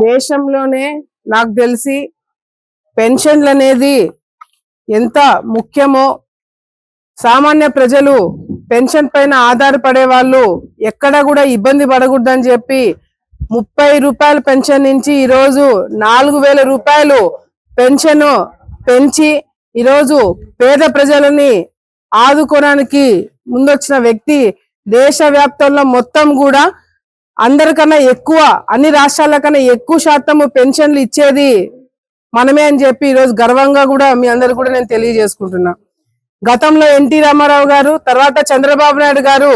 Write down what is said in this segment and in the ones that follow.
దేశంలోనే నాకు తెలిసి పెన్షన్లు అనేది ఎంత ముఖ్యమో, సామాన్య ప్రజలు పెన్షన్ పైన ఆధారపడే వాళ్ళు ఎక్కడ కూడా ఇబ్బంది పడకూడదని చెప్పి 30 రూపాయల పెన్షన్ నుంచి ఈరోజు 4000 రూపాయలు పెన్షన్ పెంచి ఈరోజు పేద ప్రజలని ఆదుకోవడానికి ముందొచ్చిన వ్యక్తి దేశవ్యాప్తంలో మొత్తం కూడా అందరికన్నా ఎక్కువ, అన్ని రాష్ట్రాల కన్నా ఎక్కువ శాతం పెన్షన్లు ఇచ్చేది మనమే అని చెప్పి ఈరోజు గర్వంగా కూడా మీ అందరు కూడా నేను తెలియజేసుకుంటున్నా. గతంలో ఎన్టీ రామారావు గారు, తర్వాత చంద్రబాబు నాయుడు గారు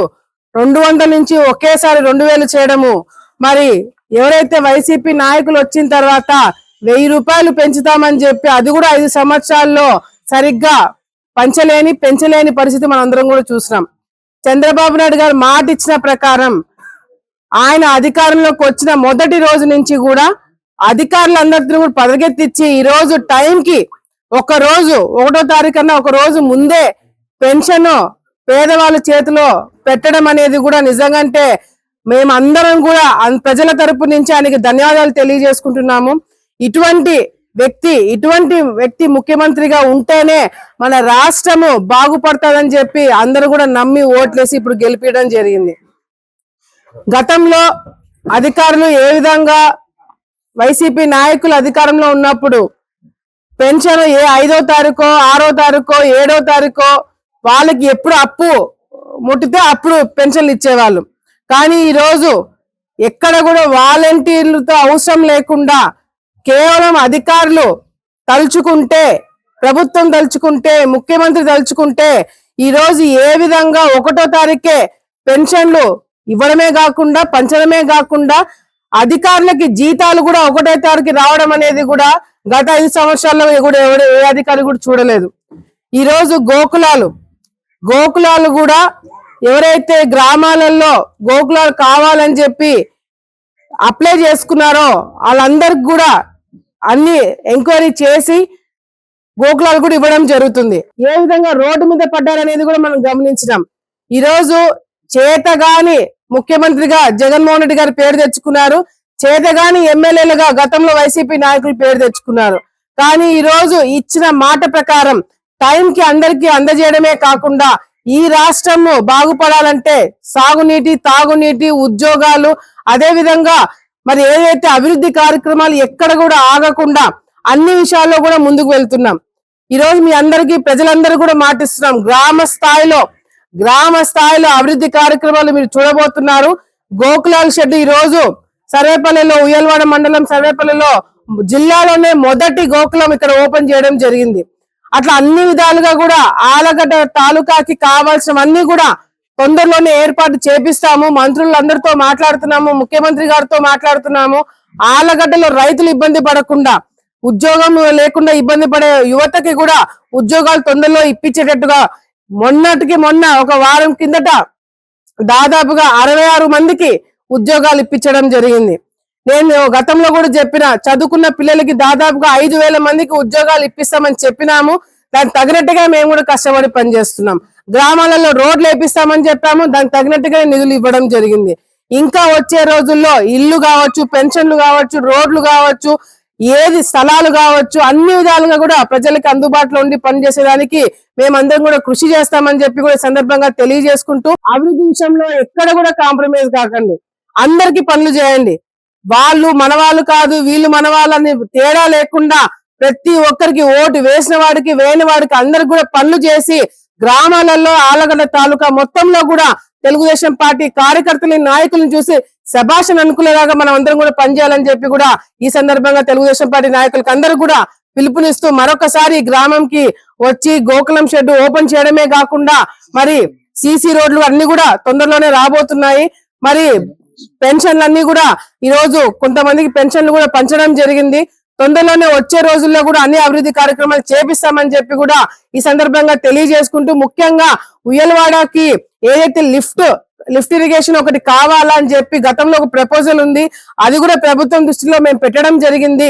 200 నుంచి ఒకేసారి 2000 చేయడము, మరి ఎవరైతే వైసీపీ నాయకులు వచ్చిన తర్వాత 1000 రూపాయలు పెంచుతామని చెప్పి అది కూడా 5 సంవత్సరాల్లో సరిగ్గా పెంచలేని పరిస్థితి మనందరం కూడా చూసినాం. చంద్రబాబు నాయుడు గారు మాట ఇచ్చిన ప్రకారం ఆయన అధికారంలోకి వచ్చిన మొదటి రోజు నుంచి కూడా అధికారులందరినీ కూడా పదగెత్తిచ్చి ఈ రోజు టైంకి ఒక రోజు 1వ తారీఖున ఒక రోజు ముందే పెన్షన్ పేదవాళ్ళ చేతిలో పెట్టడం అనేది కూడా నిజంగాంటే మేమందరం కూడా ప్రజల తరపు నుంచి ఆయనకి ధన్యవాదాలు తెలియజేసుకుంటున్నాము. ఇటువంటి వ్యక్తి ముఖ్యమంత్రిగా ఉంటేనే మన రాష్ట్రము బాగుపడుతుందని చెప్పి అందరూ కూడా నమ్మి ఓట్లేసి ఇప్పుడు గెలిపించడం జరిగింది. గతంలో అధికారులు ఏ విధంగా వైసీపీ నాయకులు అధికారంలో ఉన్నప్పుడు పెన్షన్ 5వ తారీఖో 6వ తారీఖో 7వ తారీఖో వాళ్ళకి ఎప్పుడు అప్పు ముట్టితే అప్పుడు పెన్షన్లు ఇచ్చేవాళ్ళు. కానీ ఈరోజు ఎక్కడ కూడా వాలంటీర్లతో అవసరం లేకుండా కేవలం అధికారులు తలుచుకుంటే, ప్రభుత్వం తలుచుకుంటే, ముఖ్యమంత్రి తలుచుకుంటే ఈరోజు ఏ విధంగా 1వ తారీఖే పెన్షన్లు ఇవ్వడమే కాకుండా పంచడమే కాకుండా అధికారులకి జీతాలు కూడా 1వ తారీఖు రావడం అనేది కూడా గత 5 సంవత్సరాల్లో కూడా ఏ అధికారి కూడా చూడలేదు. ఈరోజు గోకులాలు కూడా ఎవరైతే గ్రామాలలో గోకులాలు కావాలని చెప్పి అప్లై చేసుకున్నారో వాళ్ళందరికి కూడా అన్ని ఎంక్వైరీ చేసి గోకులాలు కూడా ఇవ్వడం జరుగుతుంది. ఏ విధంగా రోడ్డు మీద పడ్డారనేది కూడా మనం గమనించినాం. ఈరోజు చేతగాని ముఖ్యమంత్రిగా జగన్మోహన్ రెడ్డి గారు పేరు తెచ్చుకున్నారు, చేతగాని ఎమ్మెల్యేలుగా గతంలో వైసీపీ నాయకులు పేరు తెచ్చుకున్నారు. కానీ ఈ రోజు ఇచ్చిన మాట ప్రకారం టైంకి అందరికీ అందజేయడమే కాకుండా ఈ రాష్ట్రము బాగుపడాలంటే సాగునీటి, తాగునీటి, ఉద్యోగాలు, అదే విధంగా మరి ఏదైతే అభివృద్ధి కార్యక్రమాలు ఎక్కడ కూడా ఆగకుండా అన్ని విషయాల్లో కూడా ముందుకు వెళ్తున్నాం. ఈ రోజు మీ అందరికీ ప్రజలందరూ కూడా మాటిస్తున్నాం, గ్రామ స్థాయిలో అభివృద్ధి కార్యక్రమాలు మీరు చూడబోతున్నారు. గోకులాల షెడ్ ఈ రోజు సర్వేపల్లిలో, ఉయ్యలవాడ మండలం సర్వేపల్లిలో జిల్లాలోనే మొదటి గోకులం ఇక్కడ ఓపెన్ చేయడం జరిగింది. అట్లా అన్ని విధాలుగా కూడా ఆలగడ్డ తాలూకాకి కావాల్సినవన్నీ కూడా తొందరలోనే ఏర్పాటు చేపిస్తాము. మంత్రులందరితో మాట్లాడుతున్నాము, ముఖ్యమంత్రి గారితో మాట్లాడుతున్నాము. ఆలగడ్డలో రైతులు ఇబ్బంది పడకుండా, ఉద్యోగం లేకుండా ఇబ్బంది పడే యువతకి కూడా ఉద్యోగాలు తొందరలో ఇప్పించేటట్టుగా మొన్న ఒక వారం కిందట దాదాపుగా 66 మందికి ఉద్యోగాలు ఇప్పించడం జరిగింది. నేను గతంలో కూడా చెప్పిన, చదువుకున్న పిల్లలకి దాదాపుగా 5000 మందికి ఉద్యోగాలు ఇప్పిస్తామని చెప్పినాము. దానికి తగినట్టుగా మేము కూడా కష్టపడి పనిచేస్తున్నాం. గ్రామాలలో రోడ్లు వేపిస్తామని చెప్పాము, దానికి తగినట్టుగా నిధులు ఇవ్వడం జరిగింది. ఇంకా వచ్చే రోజుల్లో ఇల్లు కావచ్చు, పెన్షన్లు కావచ్చు, రోడ్లు కావచ్చు, ఏది స్థలాలు కావచ్చు, అన్ని విధాలుగా కూడా ప్రజలకు అందుబాటులో ఉండి పనిచేసేదానికి మేమందరం కూడా కృషి చేస్తామని చెప్పి కూడా సందర్భంగా తెలియజేసుకుంటూ, అభివృద్ధి విషయంలో ఎక్కడ కూడా కాంప్రమైజ్ కాకండి, అందరికీ పనులు చేయండి. వాళ్ళు మనవాళ్ళు కాదు, వీళ్ళు మనవాళ్ళని తేడా లేకుండా ప్రతి ఒక్కరికి, ఓటు వేసిన వాడికి వేయని వాడికి అందరికి కూడా పనులు చేసి గ్రామాలలో ఆలగడ్డ తాలూకా మొత్తంలో కూడా తెలుగుదేశం పార్టీ కార్యకర్తలని, నాయకులను చూసి శభాషను అనుకునేలాగా మనం అందరం కూడా పనిచేయాలని చెప్పి కూడా ఈ సందర్భంగా తెలుగుదేశం పార్టీ నాయకులకు అందరూ కూడా పిలుపునిస్తూ మరొకసారి గ్రామంకి వచ్చి గోకులం షెడ్ ఓపెన్ చేయడమే కాకుండా మరి సీసీ రోడ్లు అన్ని కూడా తొందరలోనే రాబోతున్నాయి. మరి పెన్షన్లు అన్ని కూడా ఈ రోజు కొంతమందికి పెన్షన్లు కూడా పంచడం జరిగింది. తొందరలోనే వచ్చే రోజుల్లో కూడా అన్ని అభివృద్ధి కార్యక్రమాలు చేపిస్తామని చెప్పి కూడా ఈ సందర్భంగా తెలియజేసుకుంటూ, ముఖ్యంగా ఉయ్యలవాడకి ఏదైతే లిఫ్ట్ ఇరిగేషన్ ఒకటి కావాలని చెప్పి గతంలో ఒక ప్రపోజల్ ఉంది, అది కూడా ప్రభుత్వం దృష్టిలో మేము పెట్టడం జరిగింది.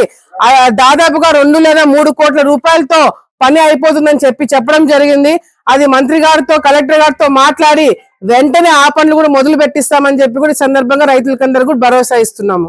దాదాపుగా 2 లేదా 3 కోట్ల రూపాయలతో పని అయిపోతుందని చెప్పడం జరిగింది. అది మంత్రి గారితో, కలెక్టర్ గారితో మాట్లాడి వెంటనే ఆ పనులు కూడా మొదలు పెట్టిస్తామని చెప్పి కూడా ఈ సందర్భంగా రైతులకందరూ కూడా భరోసా ఇస్తున్నాము.